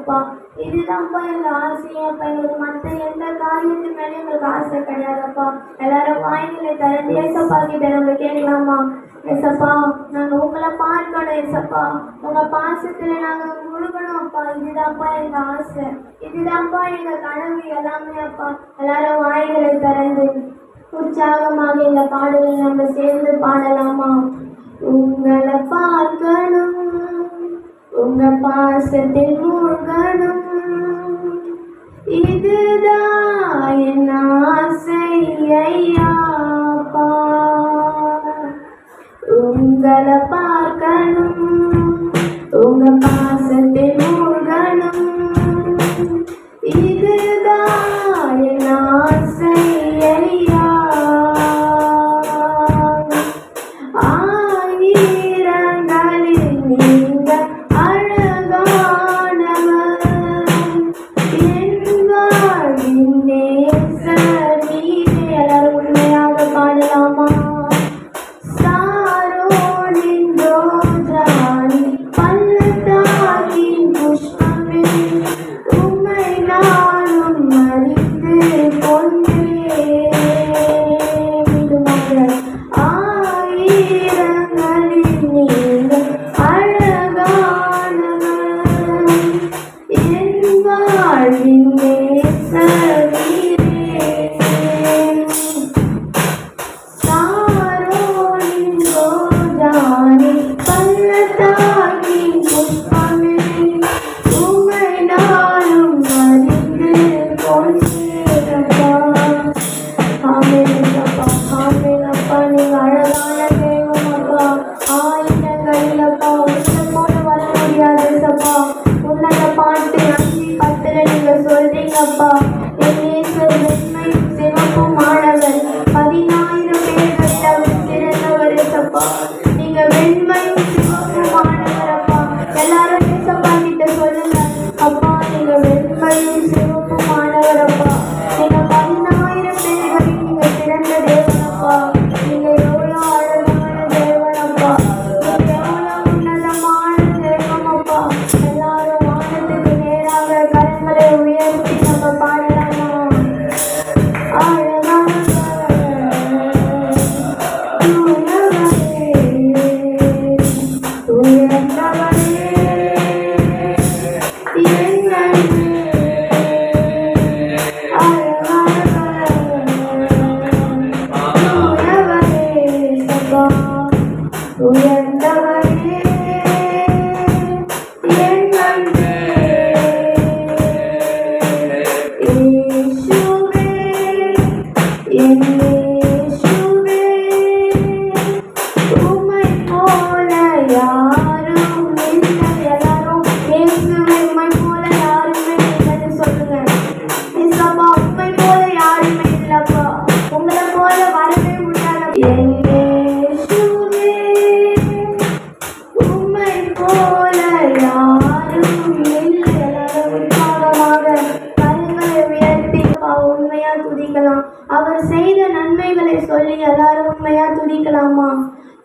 அப்பா. இதுதான்ப்பா எங்கள் ஆசையப்பா. எங்களுக்கு மற்ற எந்த காரியத்து மேலே எங்களுக்கு ஆசை கிடையாதுப்பா. எல்லாரும் வாய்களை திறந்து ஏசப்பா கிட்ட நம்ம கேட்கலாமா? ஏசப்பா, நாங்கள் உங்களை பார்க்கணும் ஏசப்பா. உங்கள் பாசத்தில் நாங்கள் முழுகணும் அப்பா. இதுதான்ப்பா எங்கள் ஆசை, இதுதான்ப்பா எங்கள் கனவு எல்லாமே அப்பா. எல்லாரும் வாய்களை திறந்து உற்சாகமாக இந்த பாடலை நம்ம சேர்ந்து பாடலாமா? உங்களை பார்க்கணும், உங்க பாசத்தில் மூழ்கணும், இதுதான் என் ஆசை ஐயாப்பா. உங்களை பார்க்கணும், உங்க பாசத்தில் மூழ்கணும், இதுதான் என் ஆசை ஐயா. அவர் செய்த நன்மைகளை சொல்லி எல்லாரும் உண்மையா துதிக்கலாமா?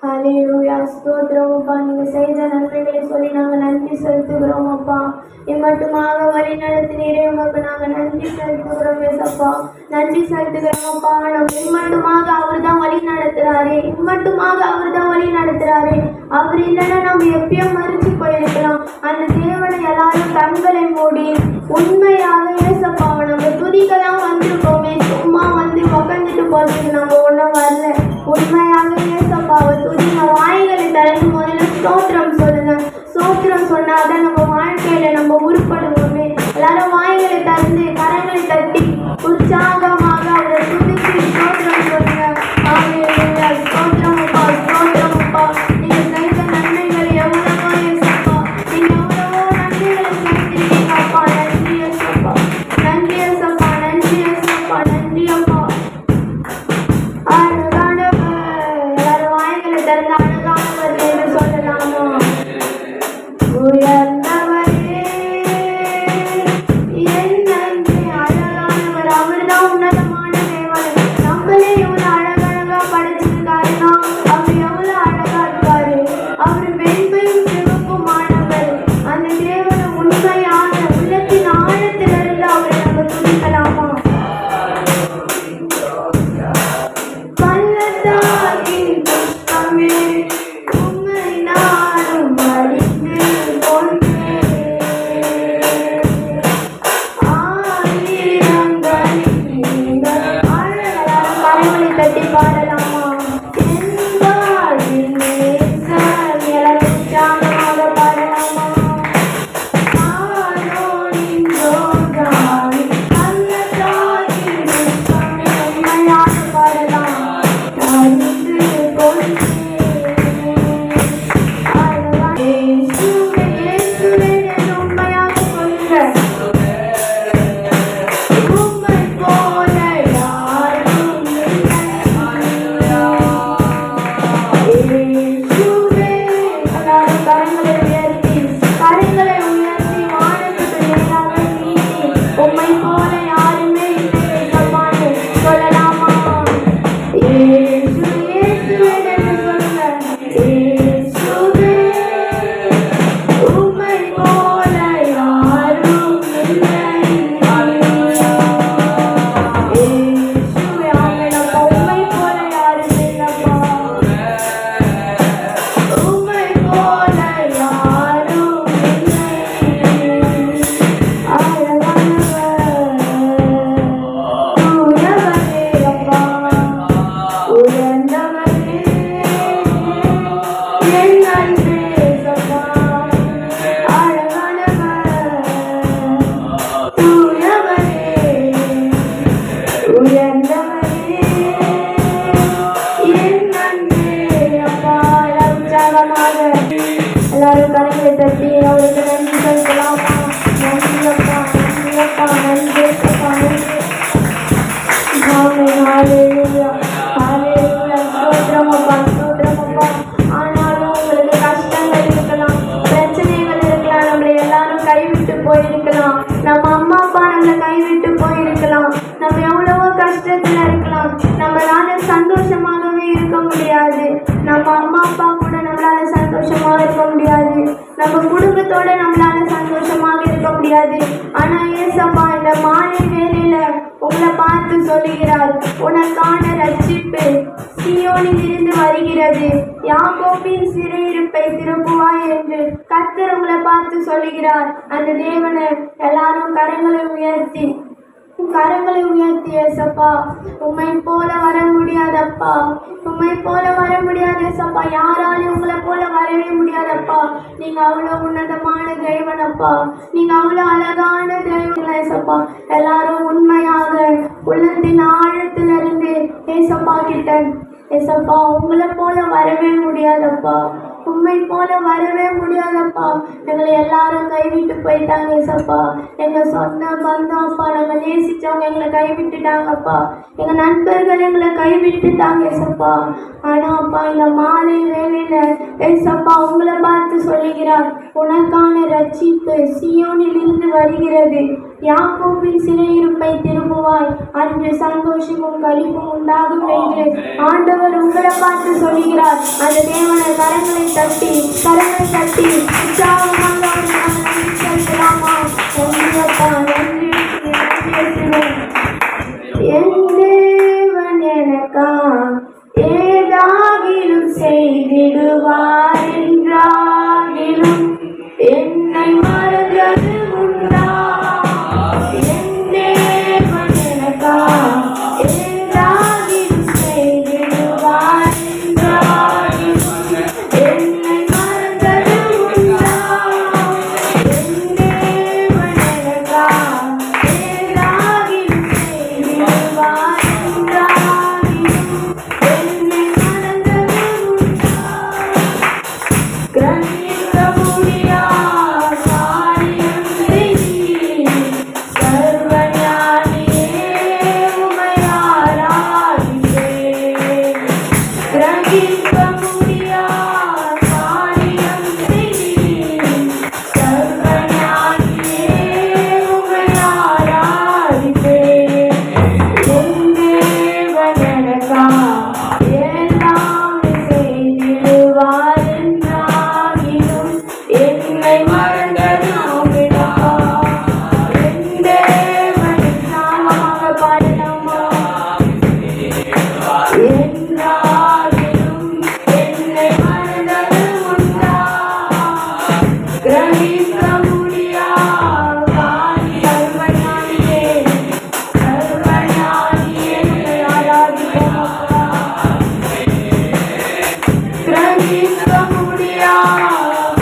ஹல்லேலூயா, ஸ்தோத்திரம் அப்பா. நீங்க செய்த நன்மைகளை சொல்லி நாங்கள் நன்றி செலுத்துகிறோம் அப்பா. இம்மட்டுமாக வழி நடத்தினீரே, உமக்கு நாங்கள் நன்றி செலுத்துகிறோம் ஏசப்பா. நன்றி செலுத்துகிறோம் அப்பா. நம்ம இம்மட்டுமாக அவர் தான் வழி நடத்துறாரு, இம்மட்டுமாக அவர் தான் வழி நடத்துறாரு. அவர் இல்லைன்னா நம்ம எப்பயும் மறிச்சு போயிருக்கலாம். அந்த தேவனை எல்லாரும் கண்களை மூடி உண்மையாக ஏசப்பாவை நம்ம துதிக்கலாம் வந்திருக்கோமே. சும்மா வந்து உட்காந்துட்டு போறதுக்கு நம்ம ஒன்றும் வரல. உண்மையாக ஏசப்பாவை துதிங்க. வாய்களை திறந்து முதல்ல ஸ்தோத்திரம் சொல்லுங்க. ஸ்தோத்திரம் சொன்னாதான் நம்ம வாழ்க்கையில நம்ம உருப்படுவோமே. எல்லாரும் வாய்களை திறந்து கரங்களை தட்டி உற்சாகமாக அவரை துதிச்சு ஸ்தோத்திரம் சொல்லுங்க. ஹல்லேலூயா, ஸ்தோத்திரம் அப்பா, ஸ்தோத்திரம் அப்பா. நீங்க செய்த நன்மைகள் எவ்வளவோ ஏசப்பா. நீங்க எவ்வளவோ என் அன்பே சப்பா அழகானவர் தூயவரே உயர்ந்தவரே என் அன்பே அப்பா. உற்சாகமாக எல்லாரும் கரங்களை தட்டி அவருக்கு நன்றி செலுத்தலாமா? நன்றி அப்பா, நன்றி அப்பா, நன்றி அப்பா, நன்றி. ஹalleluya ஹalleluya ஸ்தோத்திரம் அப்பா, ஸ்தோத்திரம் அப்பா. ஆனாலும் உங்களுக்கு கஷ்டங்கள் இருக்கலாம், பிரச்சனைகள் இருக்கலாம், நம்மளை எல்லாரும் கைவிட்டு போயிருக்கலாம், நம்ம அம்மா அப்பா நம்மளை கைவிட்டு போயிருக்கலாம், நம்ம எவ்வளவோ கஷ்டத்துல இருக்கலாம், நம்மளால சந்தோஷமாகவே இருக்க முடியாது, நம்ம அம்மா அப்பா கூட நம்மளால சந்தோஷமாக இருக்க முடியாது, நம்ம குடும்பத்தோட நம்மளால சந்தோஷமாக இருக்க முடியாது. ஆனா ஏசப்பா இந்த மாலை வேளையில உங்களை பார்த்து சொல்லுகிறார், உனக்கான ரட்சிப்பு சீயோனில் இருந்து வருகிறது, யாக்கோபின் சிறையிருப்பை திருப்புவாய் என்று கர்த்தர் உங்களை பார்த்து சொல்லுகிறார். அந்த தேவனை எல்லாரும் கரங்களை உயர்த்தி ஏசப்பா, உம்மை போல வர முடியாதப்பா, உம்மை போல வர முடியாதப்பா, யாராலும் உங்களை போல வரவே முடியாதப்பா. நீங்க அவ்வளவு உன்னதமான தேவனப்பா, நீங்க அவ்வளவு அழகான தேவன் ஏசப்பா. எல்லாரும் உண்மையாக உள்ளத்தின் ஆழத்திலிருந்து ஏசப்பா கிட்ட, ஏசப்பா உங்களை போல வரவே முடியாதப்பா, உண்மை போல வரவே முடியாதப்பா. எங்களை எல்லாரும் கைவிட்டு போயிட்டாங்க ஏசப்பா, எங்க சொந்த பந்தம் அப்பா, நாங்கள் நேசிச்சவங்க எங்களை கைவிட்டுட்டாங்கப்பா, எங்க நண்பர்கள் எங்களை கைவிட்டுட்டாங்க ஏசப்பா. ஆனா அப்பா இந்த மாலை வேளையில ஏசப்பா உங்களை பார்த்து சொல்லுகிறார், உனக்கான ரட்சிப்பு சீயோனில் இருந்து வருகிறது, யாக்கோபின் சிறையிருப்பை திரும்புவாய், அன்று சந்தோஷமும் களிப்பும் உண்டாகும் என்று ஆண்டவர் உங்களை பார்த்து சொல்லுகிறார். அந்த தேவனை கரங்களை தட்டி உற்சாகமாக செலுத்தலாமா? நன்றியப்பா, நன்றி. என் தேவன் எனக்கா ஏதாகிலும் செய்திடுவார் என்றாகிலும் என்னை மறந்தது உண்டா? என் தேவன் எனக்கா ஏதாகிலும் செய்திடுவார் என்றாகிலும் என்னை மறந்தது உண்டா? என் தேவன் எனக்கா ஏதாகிலும் செய்திடுவார் என்றாகிலும் என்னை மறந்தது உண்டா? கிரகிக்க முடியா காரியம் செய்தீர், சர்வஞானியே உம்மை ஆராதிப்பேன். கிரகிக்க முடியா காரியம் செய்தீர், சர்வஞானியே உம்மை ஆராதிப்பேன். என் தேவன் எனக்கா எல்லாமே செய்திடுவார் என்றாகிலும் என்னை மறந்தது உம்மிடப்பா. என் தேவனின் நாமமாக பாடலாமா? என்றாகிலும் என்னை மறந்தது உண்டா? கிரகிக்க முடியா சர்வஞானியே உம்மை ஆராதிப்போம். கிரகிக்க முடியா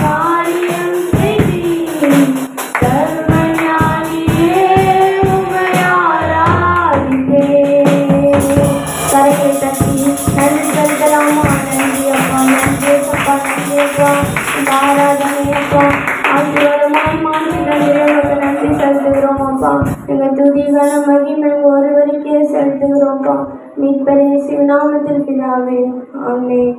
காரியம் செய்தீர், சர்வஞானியே உம்மை ஆராதிப்பேன். கரையை தட்டி நன்றி செலுத்தலாமா? நன்றி அப்பா, நன்றி அப்பா, நன்றி அப்பா. இந்த ஆராதனை அப்பா ஆசீர்வாதமாய் மாற்றின இறைவனுக்கு நன்றி செலுத்துகிறோம் அப்பா. எங்க துதிகள மகிமை ஒருவருக்கே செலுத்துகிறோம்ப்பா. மீட்பர் இயேசுவின் நாமத்தில் பிதாவே, ஆமென்.